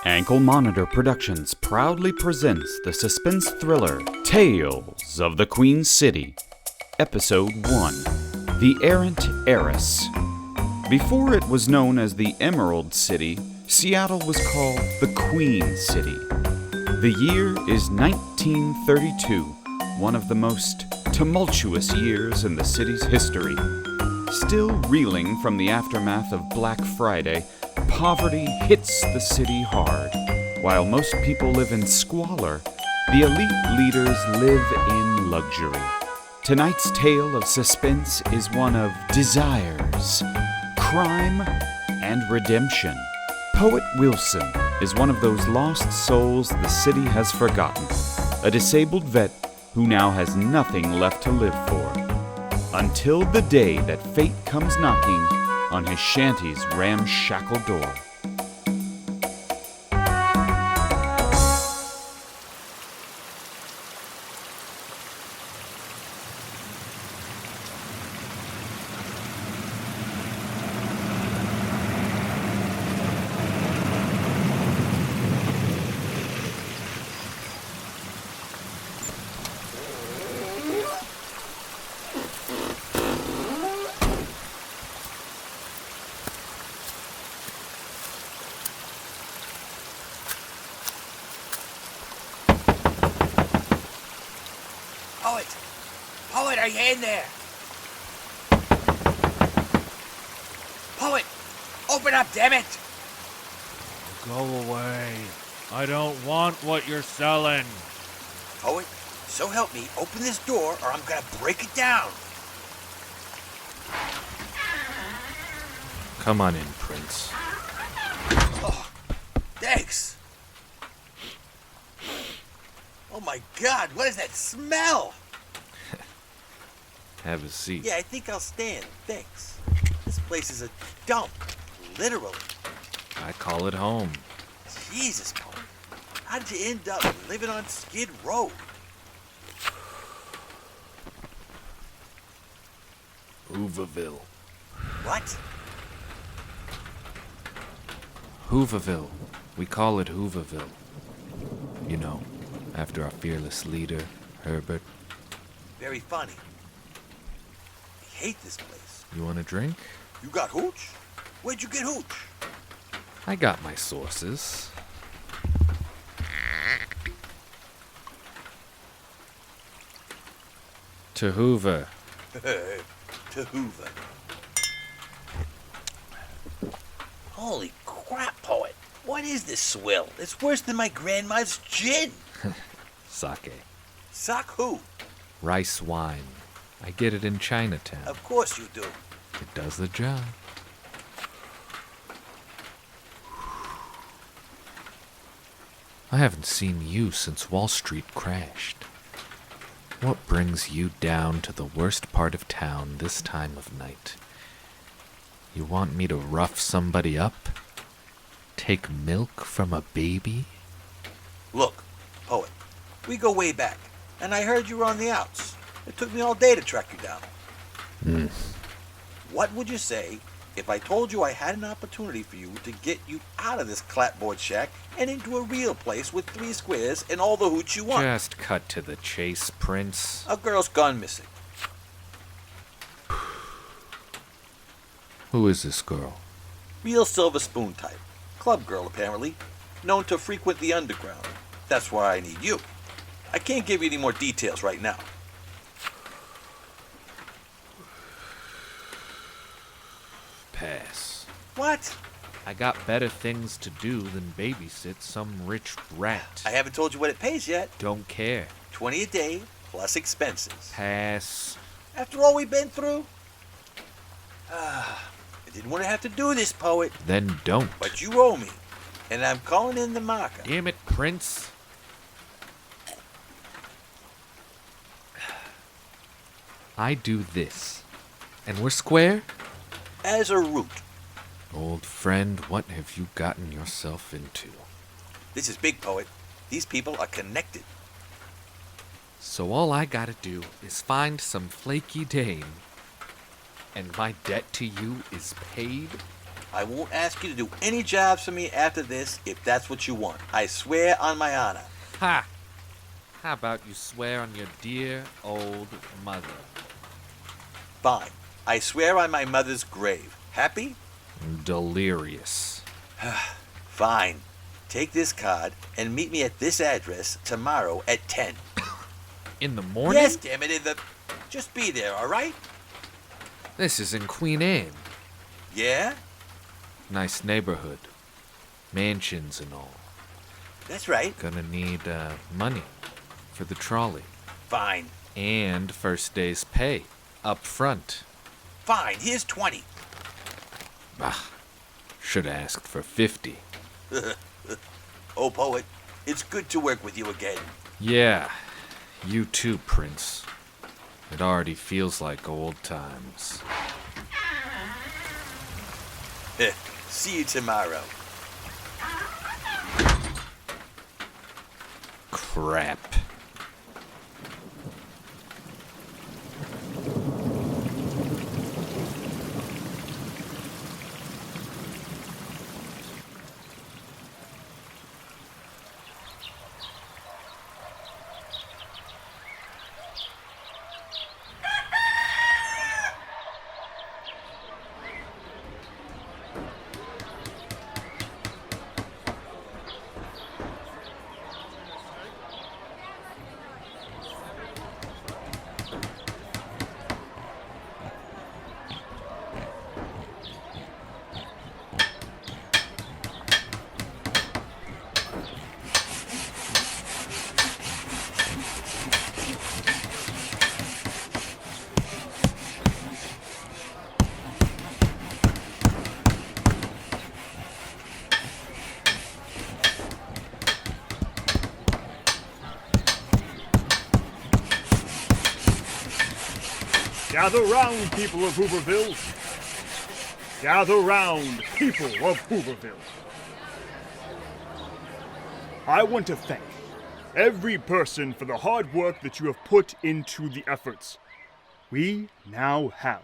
Ankle Monitor Productions proudly presents the suspense thriller Tales of the Queen City, Episode 1, The Errant Heiress. Before it was known as the Emerald City, Seattle was called the Queen City. The year is 1932, one of the most tumultuous years in the city's history. Still reeling from the aftermath of Black Friday, poverty hits the city hard. While most people live in squalor, the elite leaders live in luxury. Tonight's tale of suspense is one of desires, crime, and redemption. Poet Wilson is one of those lost souls the city has forgotten, a disabled vet who now has nothing left to live for, until the day that fate comes knocking on his shanty's ramshackle door. Poet, are you in there? Poet, open up, damn it! Go away. I don't want what you're selling. Poet, so help me, open this door or I'm gonna break it down. Come on in, Prince. Oh, thanks. Oh my God, what is that smell? Have a seat. Yeah, I think I'll stand, thanks. This place is a dump, literally. I call it home. Jesus, Poet. How did you end up living on Skid Row? Hooverville. What? Hooverville. We call it Hooverville. You know, after our fearless leader, Herbert. Very funny. I hate this place. You want a drink? You got hooch? Where'd you get hooch? I got my sources. To Hoover. To Hoover. Holy crap, Poet. What is this swill? It's worse than my grandma's gin. Sake. Sock who? Rice wine. I get it in Chinatown. Of course you do. It does the job. I haven't seen you since Wall Street crashed. What brings you down to the worst part of town this time of night? You want me to rough somebody up? Take milk from a baby? Look, Poet, we go way back, and I heard you were on the outs. It took me all day to track you down. What would you say if I told you I had an opportunity for you to get you out of this clapboard shack and into a real place with 3 squares and all the hooch you want? Just cut to the chase, Prince. A girl's gone missing. Who is this girl? Real silver spoon type. Club girl, apparently. Known to frequent the underground. That's why I need you. I can't give you any more details right now. Pass. What? I got better things to do than babysit some rich brat. I haven't told you what it pays yet. Don't care. 20 a day, plus expenses. Pass. After all we've been through? I didn't want to have to do this, Poet. Then don't. But you owe me. And I'm calling in the marker. Damn it, Prince. I do this. And we're square? As a root. Old friend, what have you gotten yourself into? This is big, Poet. These people are connected. So all I gotta do is find some flaky dame, and my debt to you is paid? I won't ask you to do any jobs for me after this if that's what you want. I swear on my honor. Ha! How about you swear on your dear old mother? Fine. I swear on my mother's grave. Happy? Delirious. Fine. Take this card and meet me at this address tomorrow at 10. In the morning? Yes, damn it, Just be there, all right? This is in Queen Anne. Yeah? Nice neighborhood. Mansions and all. That's right. Gonna need money for the trolley. Fine. And first day's pay. Up front. Fine, here's 20. Bah. Should've asked for 50. Oh, poet, it's good to work with you again. Yeah. You too, Prince. It already feels like old times. See you tomorrow. Crap. Gather round, people of Hooverville. Gather round, people of Hooverville. I want to thank every person for the hard work that you have put into the efforts. We now have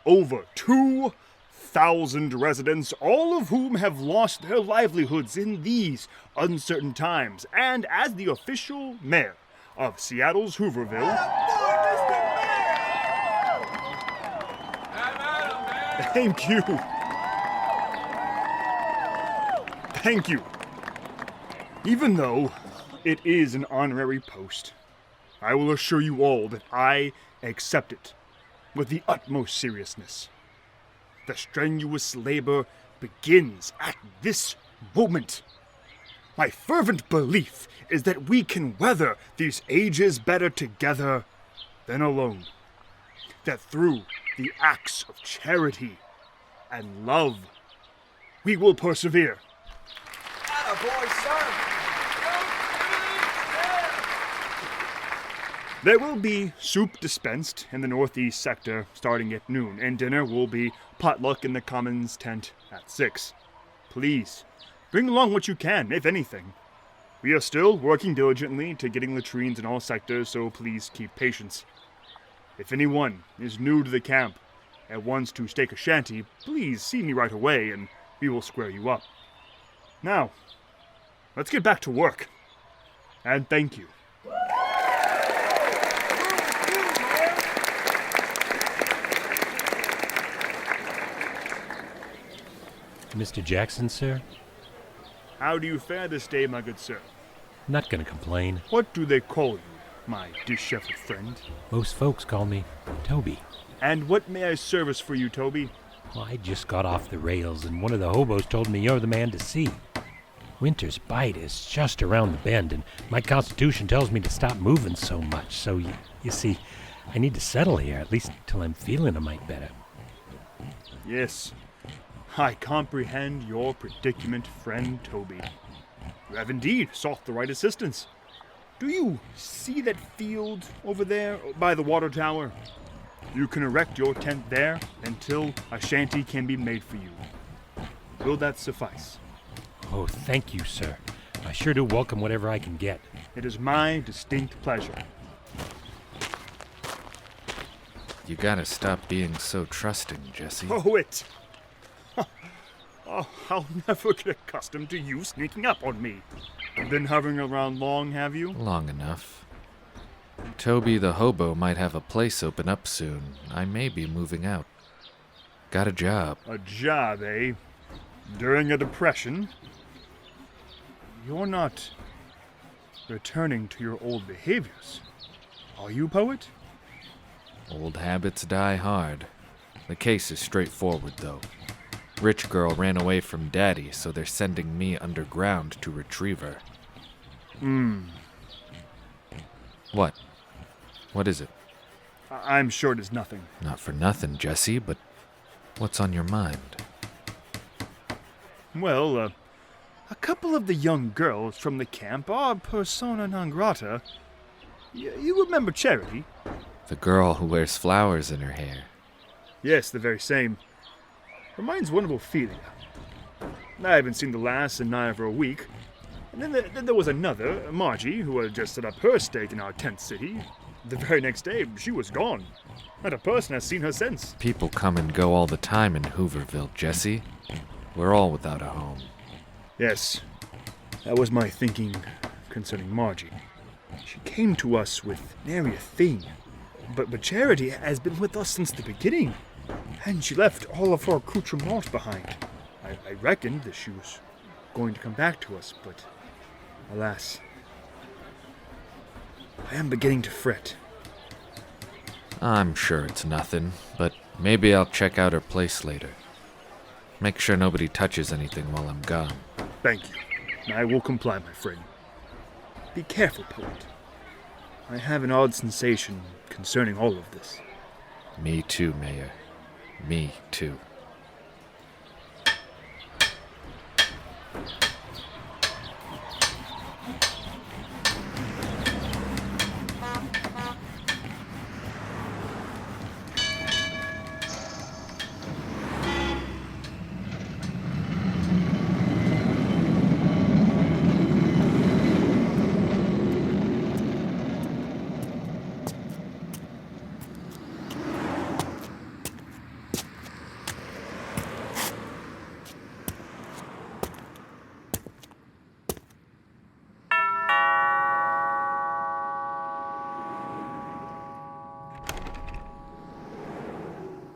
over 2,000 residents, all of whom have lost their livelihoods in these uncertain times. And as the official mayor of Seattle's Hooverville, thank you. Thank you. Even though it is an honorary post, I will assure you all that I accept it with the utmost seriousness. The strenuous labor begins at this moment. My fervent belief is that we can weather these ages better together than alone. That through the acts of charity and love, we will persevere. Attaboy, son! There will be soup dispensed in the northeast sector starting at noon, and dinner will be potluck in the Commons tent at 6. Please, bring along what you can, if anything. We are still working diligently to getting latrines in all sectors, so please keep patience. If anyone is new to the camp and wants to stake a shanty, please see me right away and we will square you up. Now, let's get back to work. And thank you. Mr. Jackson, sir? How do you fare this day, my good sir? Not gonna complain. What do they call you, my disheveled friend? Most folks call me Tobey. And what may I service for you, Tobey? Well, I just got off the rails, and one of the hobos told me you're the man to see. Winter's bite is just around the bend, and my constitution tells me to stop moving so much. So, you see, I need to settle here, at least till I'm feeling a mite better. Yes, I comprehend your predicament, friend Tobey. You have indeed sought the right assistance. Do you see that field over there by the water tower? You can erect your tent there until a shanty can be made for you. Will that suffice? Oh, thank you, sir. I sure do welcome whatever I can get. It is my distinct pleasure. You gotta stop being so trusting, Jesse. Poet! Oh, I'll never get accustomed to you sneaking up on me. Been hovering around long, have you? Long enough. Tobey the hobo might have a place open up soon. I may be moving out. Got a job. A job, eh? During a depression? You're not returning to your old behaviors, are you, poet? Old habits die hard. The case is straightforward, though. Rich girl ran away from daddy, so they're sending me underground to retrieve her. What? What is it? I'm sure it is nothing. Not for nothing, Jesse, but what's on your mind? Well, a couple of the young girls from the camp are persona non grata. You remember Charity? The girl who wears flowers in her hair. Yes, the very same. Reminds one of Ophelia. I haven't seen the lass in nigh over a week. And then there was another, Margie, who had just set up her stake in our tent city. The very next day, she was gone. Not a person has seen her since. People come and go all the time in Hooverville, Jesse. We're all without a home. Yes, that was my thinking concerning Margie. She came to us with nary a thing. But Charity has been with us since the beginning. And she left all of her accoutrements behind. I reckoned that she was going to come back to us, but alas, I am beginning to fret. I'm sure it's nothing, but maybe I'll check out her place later. Make sure nobody touches anything while I'm gone. Thank you. I will comply, my friend. Be careful, poet. I have an odd sensation concerning all of this. Me too, Mayor. Me too.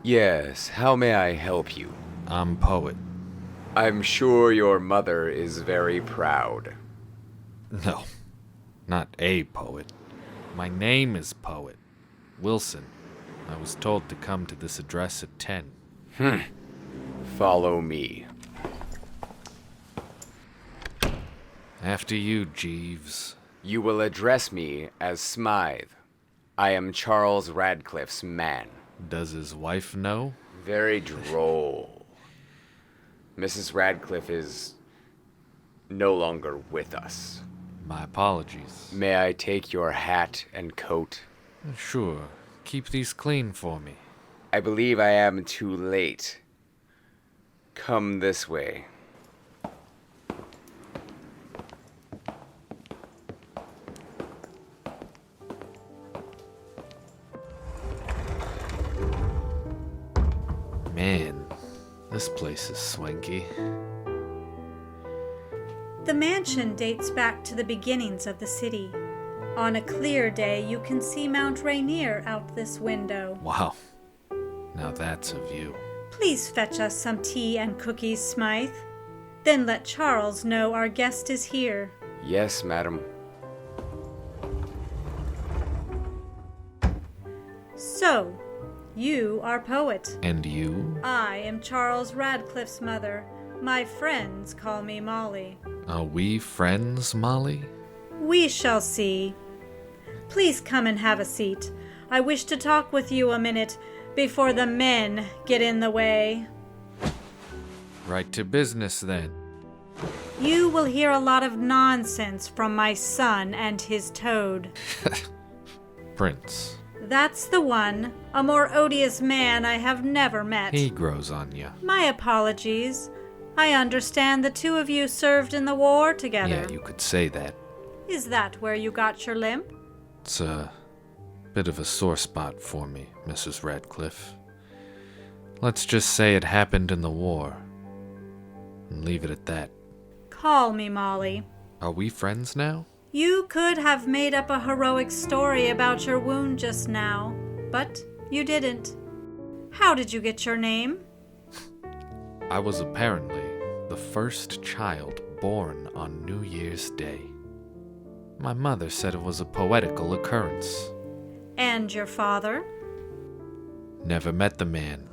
Yes, how may I help you? I'm Poet. I'm sure your mother is very proud. No, not a poet. My name is Poet. Wilson. I was told to come to this address at 10. Follow me. After you, Jeeves. You will address me as Smythe. I am Charles Radcliffe's man. Does his wife know? Very droll. Mrs. Radcliffe is no longer with us. My apologies. May I take your hat and coat? Sure. Keep these clean for me. I believe I am too late. Come this way. Man, this place is swanky. The mansion dates back to the beginnings of the city. On a clear day, you can see Mount Rainier out this window. Wow. Now that's a view. Please fetch us some tea and cookies, Smythe. Then let Charles know our guest is here. Yes, madam. So, you are Poet. And you? I am Charles Radcliffe's mother. My friends call me Molly. Are we friends, Molly? We shall see. Please come and have a seat. I wish to talk with you a minute before the men get in the way. Right to business, then. You will hear a lot of nonsense from my son and his toad. Prince. That's the one. A more odious man I have never met. He grows on you. My apologies. I understand the two of you served in the war together. Yeah, you could say that. Is that where you got your limp? It's a bit of a sore spot for me, Mrs. Radcliffe. Let's just say it happened in the war. leave it at that. Call me Molly. Are we friends now? You could have made up a heroic story about your wound just now, but you didn't. How did you get your name? I was apparently the first child born on New Year's Day. My mother said it was a poetical occurrence. And your father? Never met the man.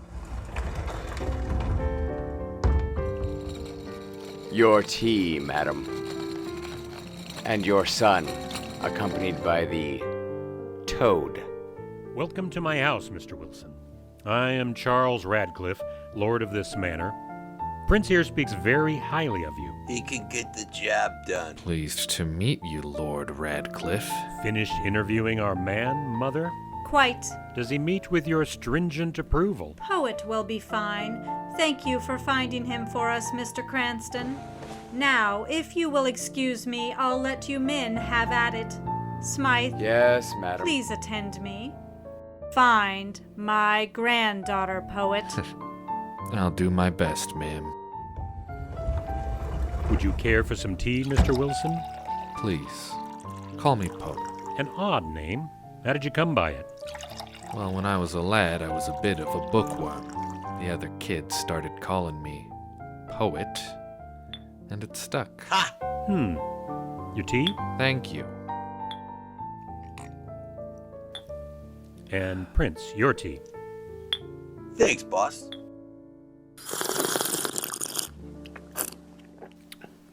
Your tea, madam. And your son, accompanied by the toad. Welcome to my house, Mr. Wilson. I am Charles Radcliffe, Lord of this manor. Prince here speaks very highly of you. He can get the job done. Pleased to meet you, Lord Radcliffe. Finished interviewing our man, Mother? Quite. Does he meet with your stringent approval? Poet will be fine. Thank you for finding him for us, Mr. Cranston. Now, if you will excuse me, I'll let you men have at it. Smythe, Yes, madam. please attend me. Find my granddaughter, Poet. I'll do my best, ma'am. Would you care for some tea, Mr. Wilson? Please, call me Poe. An odd name. How did you come by it? Well, when I was a lad, I was a bit of a bookworm. The other kids started calling me Poet, and it stuck. Ha! Your tea? Thank you. And Prince, your tea. Thanks, boss.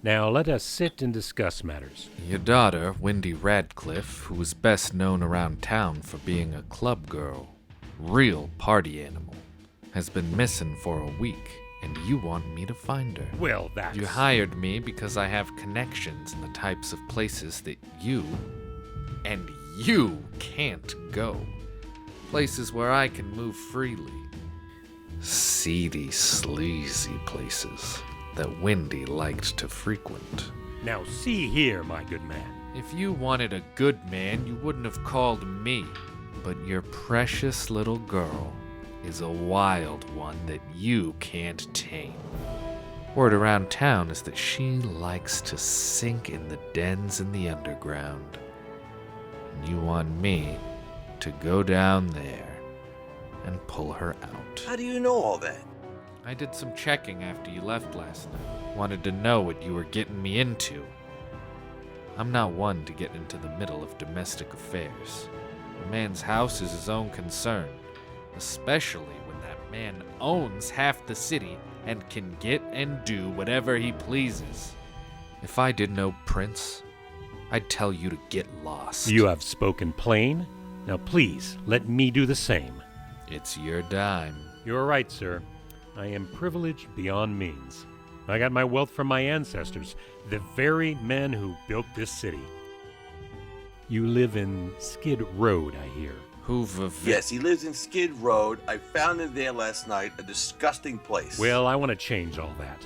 Now let us sit and discuss matters. Your daughter, Wendy Radcliffe, who is best known around town for being a club girl, real party animal, has been missing for a week, and you want me to find her. Well, that's... You hired me because I have connections in the types of places that you can't go. Places where I can move freely. Seedy, sleazy places that Wendy liked to frequent. Now see here, my good man. If you wanted a good man, you wouldn't have called me. But your precious little girl is a wild one that you can't tame. Word around town is that she likes to sink in the dens in the underground. And you want me to go down there and pull her out. How do you know all that? I did some checking after you left last night. Wanted to know what you were getting me into. I'm not one to get into the middle of domestic affairs. A man's house is his own concern, especially when that man owns half the city and can get and do whatever he pleases. If I did know Prince, I'd tell you to get lost. You have spoken plain. Now please, let me do the same. It's your dime. You're right, sir. I am privileged beyond means. I got my wealth from my ancestors, the very men who built this city. You live in Skid Road, I hear. Yes, he lives in Skid Road. I found him there last night, a disgusting place. Well, I want to change all that.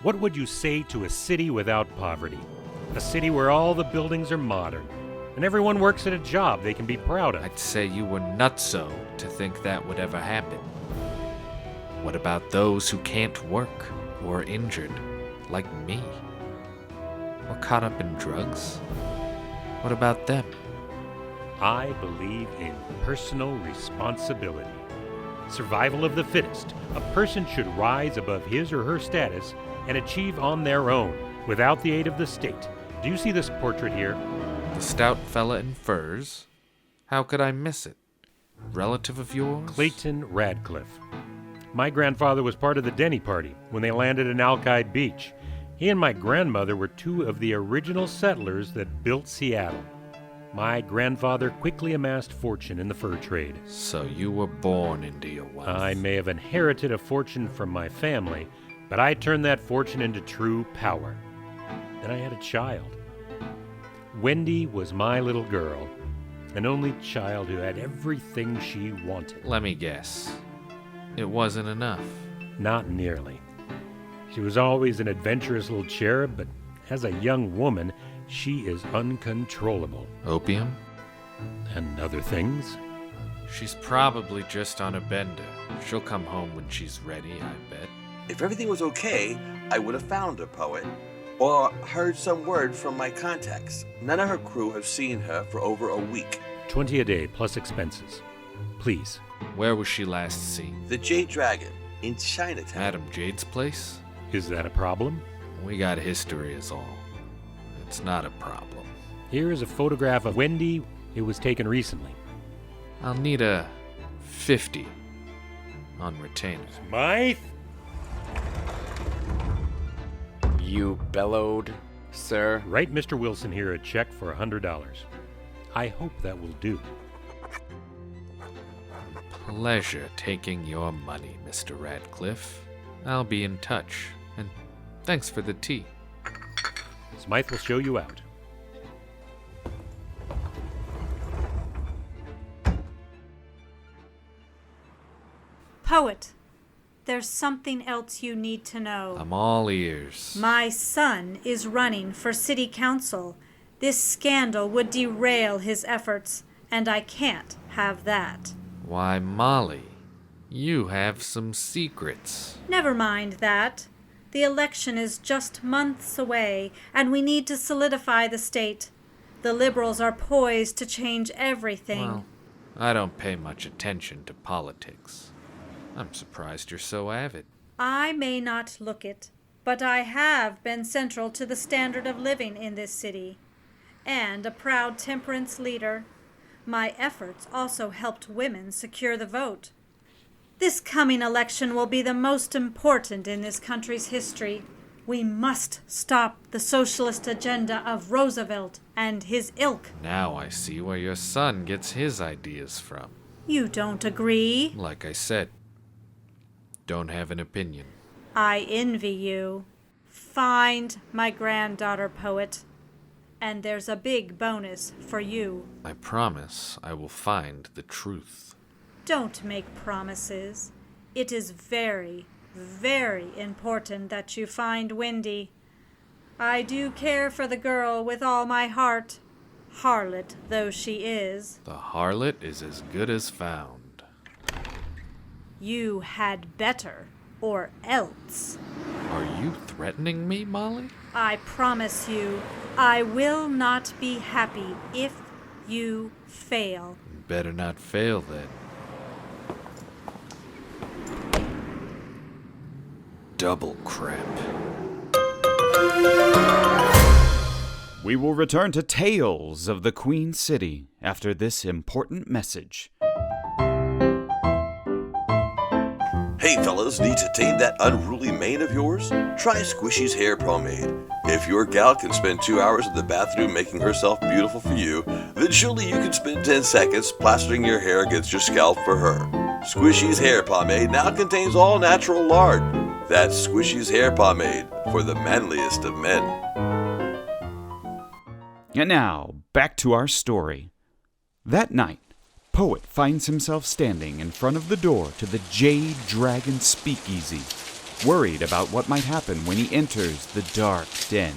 What would you say to a city without poverty? A city where all the buildings are modern, and everyone works at a job they can be proud of. I'd say you were nutso to think that would ever happen. What about those who can't work or are injured, like me? Or caught up in drugs? What about them? I believe in personal responsibility. Survival of the fittest. A person should rise above his or her status and achieve on their own, without the aid of the state. Do you see this portrait here? The stout fella in furs? How could I miss it? Relative of yours? Clayton Radcliffe. My grandfather was part of the Denny Party when they landed in Alki Beach. He and my grandmother were two of the original settlers that built Seattle. My grandfather quickly amassed fortune in the fur trade. So you were born into your wealth. I may have inherited a fortune from my family, but I turned that fortune into true power. Then I had a child. Wendy was my little girl, an only child who had everything she wanted. Let me guess. It wasn't enough. Not nearly. She was always an adventurous little cherub, but as a young woman, she is uncontrollable. Opium? And other things. She's probably just on a bender. She'll come home when she's ready, I bet. If everything was okay, I would have found her, Poet, or heard some word from my contacts. None of her crew have seen her for over a week. 20 a day plus expenses. Please. Where was she last seen? The Jade Dragon in Chinatown. Madam Jade's place? Is that a problem? We got history is all. It's not a problem. Here is a photograph of Wendy. It was taken recently. I'll need a 50 on retainer. Smythe? You bellowed, sir? Write Mr. Wilson here a check for $100. I hope that will do. Pleasure taking your money, Mr. Radcliffe. I'll be in touch. And thanks for the tea. Smythe will show you out. Poet, there's something else you need to know. I'm all ears. My son is running for city council. This scandal would derail his efforts, and I can't have that. Why, Molly, you have some secrets. Never mind that. The election is just months away, and we need to solidify the state. The Liberals are poised to change everything. Well, I don't pay much attention to politics. I'm surprised you're so avid. I may not look it, but I have been central to the standard of living in this city, and a proud temperance leader. My efforts also helped women secure the vote. This coming election will be the most important in this country's history. We must stop the socialist agenda of Roosevelt and his ilk. Now I see where your son gets his ideas from. You don't agree? Like I said, don't have an opinion. I envy you. Find my granddaughter, Poet, and there's a big bonus for you. I promise I will find the truth. Don't make promises. It is very, very important that you find Wendy. I do care for the girl with all my heart, harlot though she is. The harlot is as good as found. You had better, or else. Are you threatening me, Molly? I promise you, I will not be happy if you fail. Better not fail then. Double crap. We will return to Tales of the Queen City after this important message. Hey fellas, need to tame that unruly mane of yours? Try Squishies Hair Pomade. If your gal can spend 2 hours in the bathroom making herself beautiful for you, then surely you can spend 10 seconds plastering your hair against your scalp for her. Squishies Hair Pomade now contains all natural lard. That's Squishies Hair Pomade for the manliest of men. And now, back to our story. That night, Poet finds himself standing in front of the door to the Jade Dragon Speakeasy, worried about what might happen when he enters the dark den.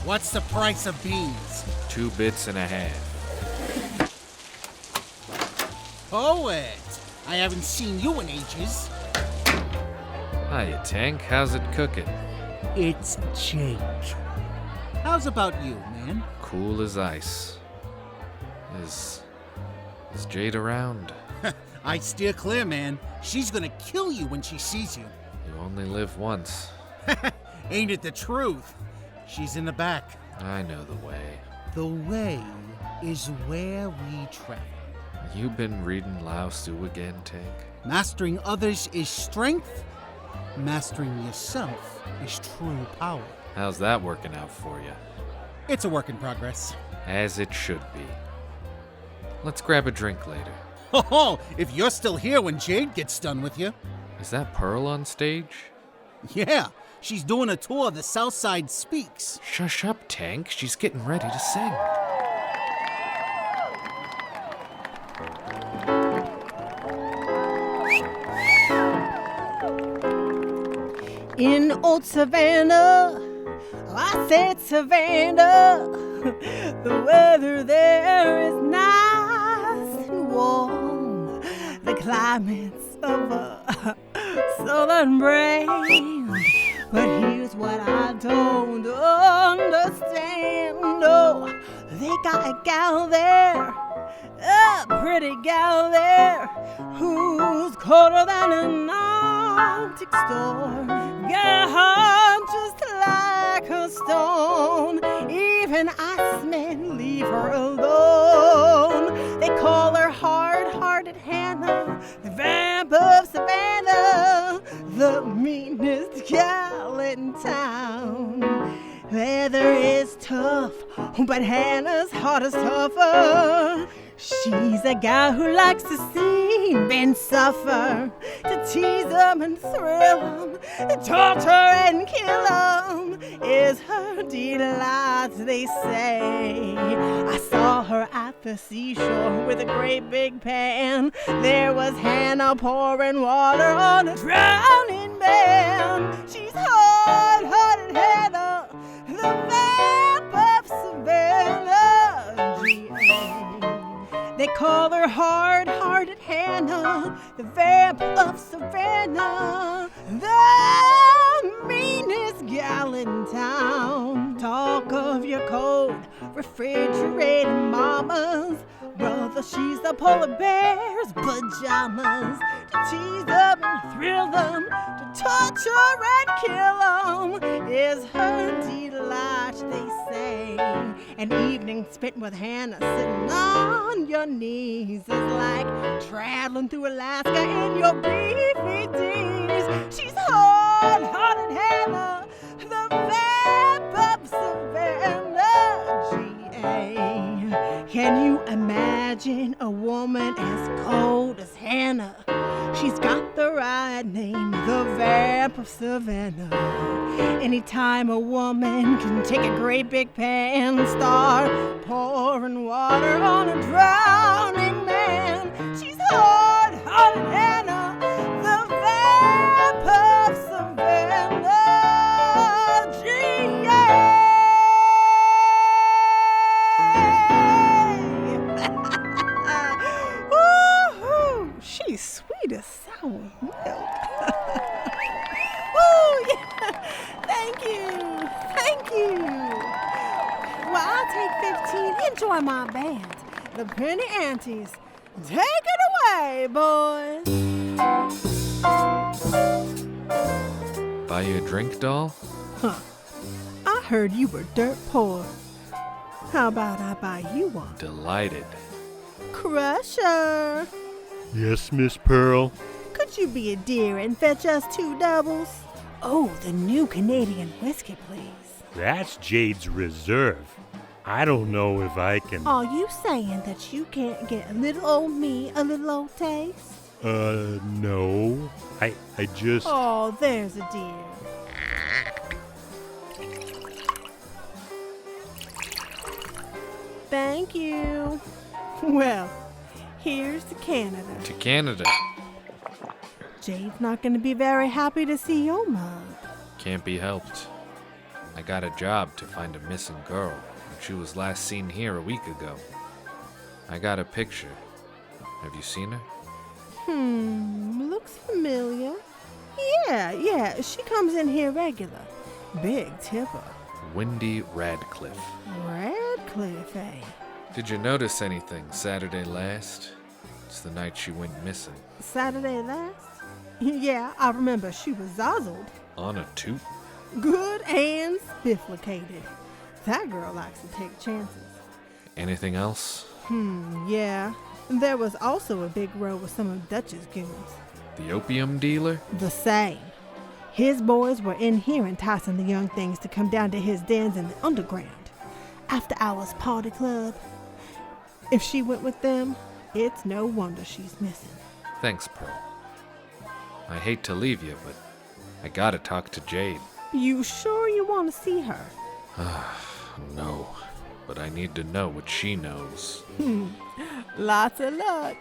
What's the price of beans? 2 bits and a half. Poet! I haven't seen you in ages. Hiya, Tank. How's it cooking? It's Jake. How's about you, man? Cool as ice. Is Jade around? I steer clear, man. She's gonna kill you when she sees you. You only live once. Ain't it the truth? She's in the back. I know the way. The way is where we travel. You been reading Lao Tzu again, Tank? Mastering others is strength. Mastering yourself is true power. How's that working out for you? It's a work in progress. As it should be. Let's grab a drink later. Oh, if you're still here when Jade gets done with you. Is that Pearl on stage? Yeah, she's doing a tour of the South Side Speaks. Shush up, Tank. She's getting ready to sing. In old Savannah, I said Savannah, the weather there is nice. climates of a southern brain. But here's what I don't understand. Oh, they got a gal there, a pretty gal there, who's colder than an Arctic storm. Gal just like a stone. Even Icemen leave her alone. They call her hard-hearted Hannah, the vamp of Savannah, the meanest gal in town. Leather is tough, but Hannah's heart is tougher. She's a gal who likes to see men suffer, to tease them and thrill them, to torture and kill them is her delight, they say. I saw her at the seashore with a great big pan. There was Hannah pouring water on a drowning man. She's hard-hearted Hannah, the vamp of Savannah, G.A. They call her hard-hearted Hannah, the vamp of Savannah, the meanest gal in town. Talk of your cold, refrigerated mamas. Brother, she's the polar bear's pajamas. To tease them and thrill them, to torture and kill them is her delight, they say. An evening spent with Hannah sitting on your knees is like traveling through Alaska in your BVDs. She's hard-hearted Hannah, the vamp of Savannah, G.A. Can you imagine a woman as cold as Hannah? She's got the right name, the vamp of Savannah. Anytime a woman can take a great big pan and start pouring water on a drowning man, she's hard-hearted Hannah, the vamp of Savannah, G.A. Woo-hoo, she's sweet as sour milk. Woo, yeah. Thank you. Well, I'll take 15. Enjoy my band, the Penny Aunties. Take it away, boys. Buy you a drink, doll? Huh. I heard you were dirt poor. How about I buy you one? Delighted. Crusher. Yes, Miss Pearl. Could you be a dear and fetch us 2 doubles? Oh, the new Canadian whiskey, please. That's Jade's Reserve. I don't know if I can... Are you saying that you can't get little old me a little old taste? No. I just... Oh, there's a dear. Thank you. Well, here's to Canada. To Canada. Jade's not going to be very happy to see your mug. Can't be helped. I got a job to find a missing girl. She was last seen here a week ago. I got a picture. Have you seen her? Looks familiar. Yeah, she comes in here regular. Big tipper. Wendy Radcliffe. Radcliffe, eh? Did you notice anything Saturday last? It's the night she went missing. Saturday last? Yeah, I remember she was zazzled. On a toot? Good and spifflicated. That girl likes to take chances. Anything else? Yeah. There was also a big row with some of Dutch's goons. The opium dealer? The same. His boys were in here enticing the young things to come down to his dens in the underground. After hours party club. If she went with them, it's no wonder she's missing. Thanks, Pearl. I hate to leave you, but I gotta talk to Jade. You sure you want to see her? No, but I need to know what she knows. Lots of luck.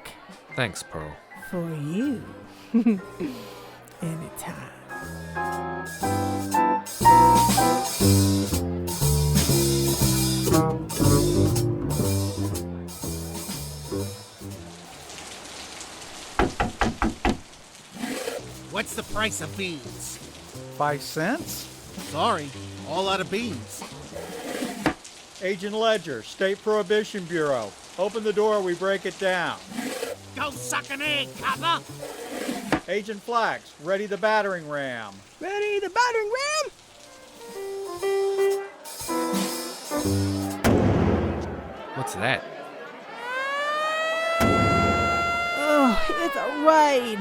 Thanks, Pearl. For you. Anytime. What's the price of beans? 5 cents? Sorry, all out of beans. Agent Ledger, State Prohibition Bureau. Open the door, we break it down. Go suck an egg, copper! Agent Flax, ready the battering ram. Ready the battering ram? What's that? Oh, it's a raid.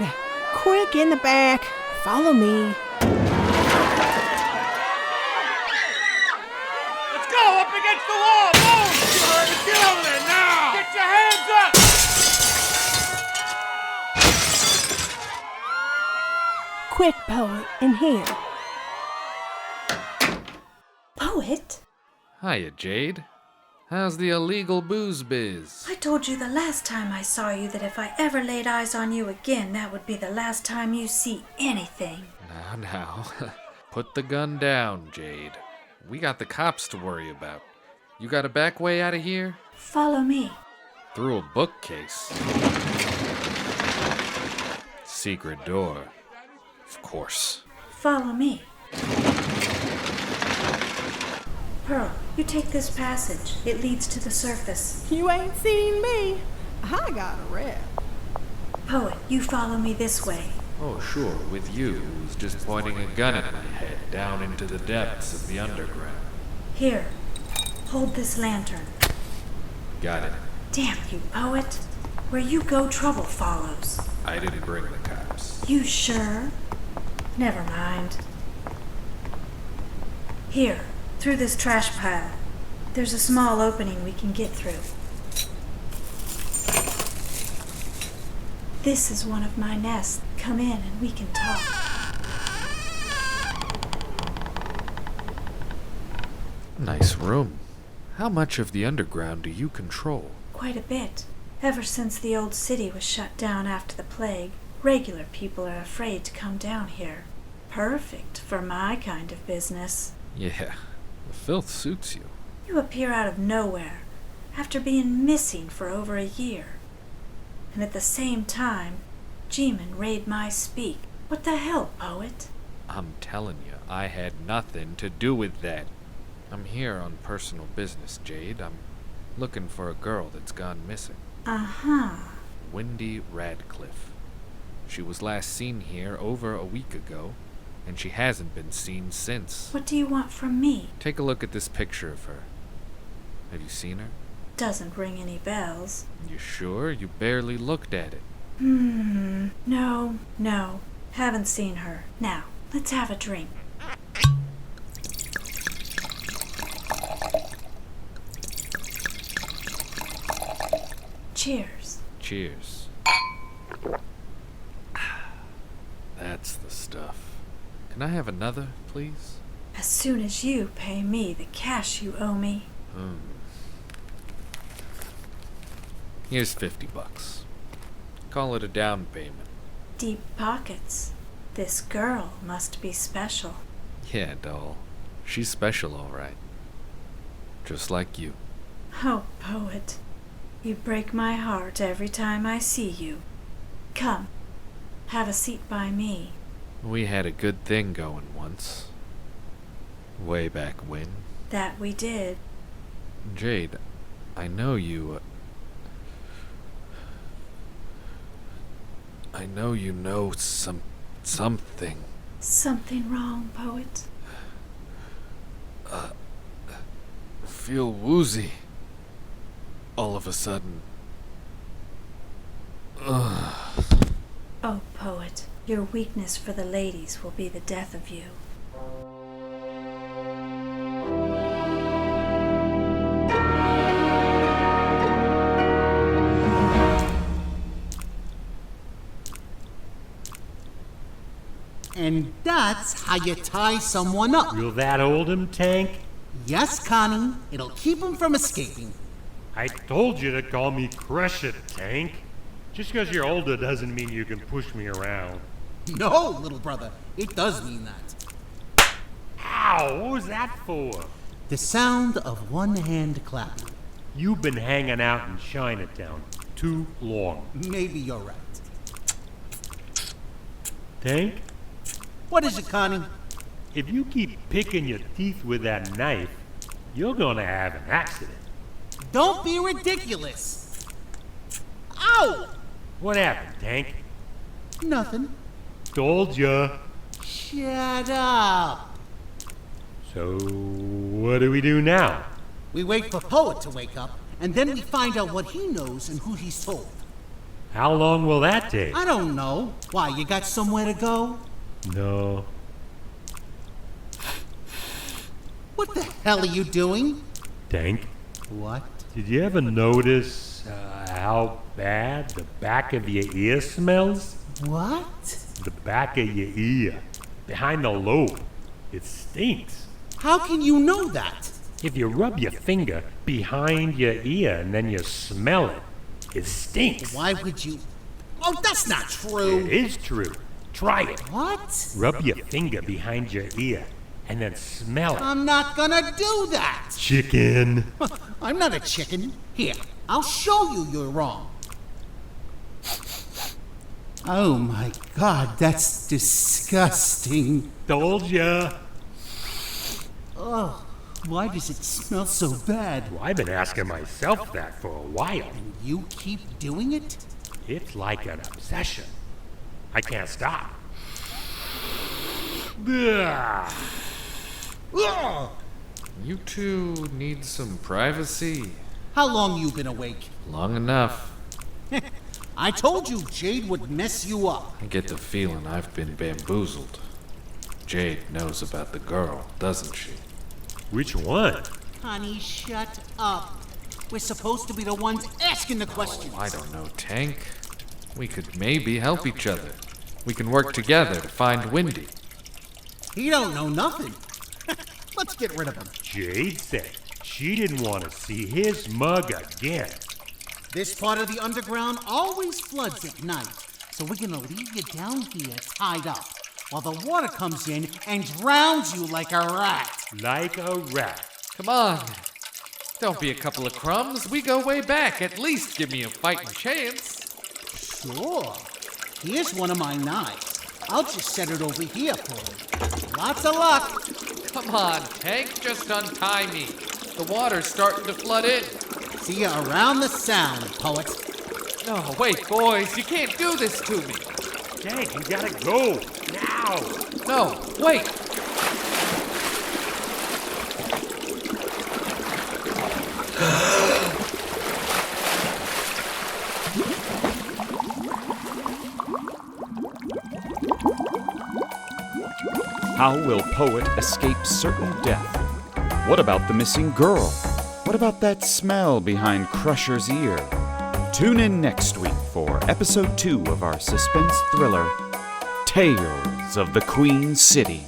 Quick, in the back. Follow me. Let's go up against the wall! Move! Get over there now! Get your hands up! Quick, Poet, in here. Poet? Hiya, Jade. How's the illegal booze biz? I told you the last time I saw you that if I ever laid eyes on you again, that would be the last time you see anything. Now. Put the gun down, Jade. We got the cops to worry about. You got a back way out of here? Follow me. Through a bookcase. Secret door. Of course. Follow me. Pearl, you take this passage. It leads to the surface. You ain't seen me. I got a rep. Poet, you follow me this way. Oh, sure, with you, who's just pointing a gun at my head down into the depths of the underground. Here, hold this lantern. Got it. Damn you, Poet. Where you go, trouble follows. I didn't bring the cops. You sure? Never mind. Here, through this trash pile. There's a small opening we can get through. This is one of my nests. Come in and we can talk. Nice room. How much of the underground do you control? Quite a bit. Ever since the old city was shut down after the plague, regular people are afraid to come down here. Perfect for my kind of business. Yeah, the filth suits you. You appear out of nowhere, after being missing for over a year. And at the same time, G-men raid my speak. What the hell, Poet? I'm telling you, I had nothing to do with that. I'm here on personal business, Jade. I'm looking for a girl that's gone missing. Uh-huh. Wendy Radcliffe. She was last seen here over a week ago, and she hasn't been seen since. What do you want from me? Take a look at this picture of her. Have you seen her? Doesn't ring any bells. You sure? You barely looked at it. No. Haven't seen her. Now, let's have a drink. Cheers. Cheers. That's the stuff. Can I have another, please? As soon as you pay me the cash you owe me. Here's $50. Call it a down payment. Deep pockets. This girl must be special. Yeah, doll. She's special, all right. Just like you. Oh, Poet. You break my heart every time I see you. Come, have a seat by me. We had a good thing going once. Way back when. That we did. Jade, I know you... I know you know something. Something wrong, Poet? Feel woozy. All of a sudden. Oh, Poet, your weakness for the ladies will be the death of you. And that's how you tie someone up. Will that hold him, Tank? Yes, Connie. It'll keep him from escaping. I told you to call me Crush It, Tank. Just because you're older doesn't mean you can push me around. No, little brother. It does mean that. Ow! What was that for? The sound of one hand clapping. You've been hanging out in Chinatown too long. Maybe you're right. Tank, What is it, Connie? if you keep picking your teeth with that knife, you're gonna have an accident. Don't be ridiculous. Ow! What happened, Tank? Nothing. Told ya. Shut up. So, what do we do now? We wait for Poet to wake up, and then we find out what he knows and who he's told. How long will that take? I don't know. Why, you got somewhere to go? No. What the hell are you doing? Tank, What? did you ever notice how bad the back of your ear smells? What? The back of your ear, behind the lobe. It stinks. How can you know that? If you rub your finger behind your ear and then you smell it, it stinks. Why would you? Oh, that's not true. It is true. Try it. What? Rub your finger behind your ear and then smell it. I'm not gonna do that. Chicken. I'm not a chicken. Here, I'll show you you're wrong. Oh my God, that's disgusting. Told ya. Oh, why does it smell so bad? Well, I've been asking myself that for a while. And you keep doing it? It's like an obsession. I can't stop. Ugh. Ugh! You two need some privacy. How long you been awake? Long enough. I told you Jade would mess you up. I get the feeling I've been bamboozled. Jade knows about the girl, doesn't she? Which one? Honey, shut up. We're supposed to be the ones asking the questions. I don't know, Tank. We could maybe help each other. We can work together to find Wendy. He don't know nothing. Let's get rid of him. Jade said she didn't want to see his mug again. This part of the underground always floods at night, so we're gonna leave you down here tied up while the water comes in and drowns you like a rat. Like a rat. Come on. Don't be a couple of crumbs. We go way back. At least give me a fighting chance. Sure. Here's one of my knives. I'll just set it over here for you. Lots of luck. Come on, Tank. Just untie me. The water's starting to flood in. See you around the sound, Poet. No, wait, boys. You can't do this to me. Tank, you gotta go. Now. No, wait. How will Poet escape certain death? What about the missing girl? What about that smell behind Crusher's ear? Tune in next week for episode 2 of our suspense thriller, Tales of the Queen City.